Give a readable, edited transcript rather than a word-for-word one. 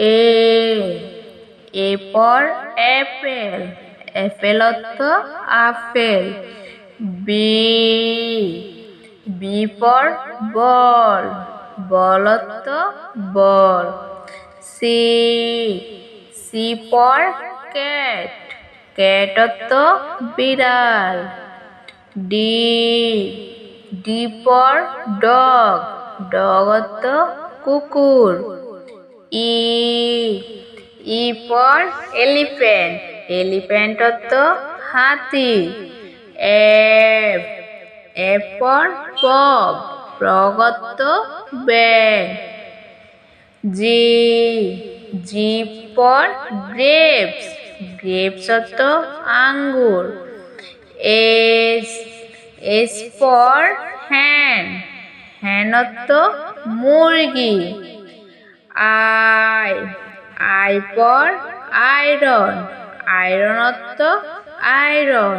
A for Apple, Apple অর্থ apple. B for ball, বল অর্থ বল। C for cat, cat অর্থ বিড়াল। ডি ফর ডগ, ডগ অর্থ কুকুর। ই ফর এলিফ্যান্ট, এলিফ্যান্ট অর্থ হাতি। এফ ফর ফ্রগ, ফ্রগ অর্থ ব্যাঙ। জি ফর গ্রেপস, গ্রেপস অর্থ আঙ্গুর। এস ফর হ্যান, হ্যান অর্থ মুরগি। আই ফর আয়রন, আয়রন অর্থ আয়রন।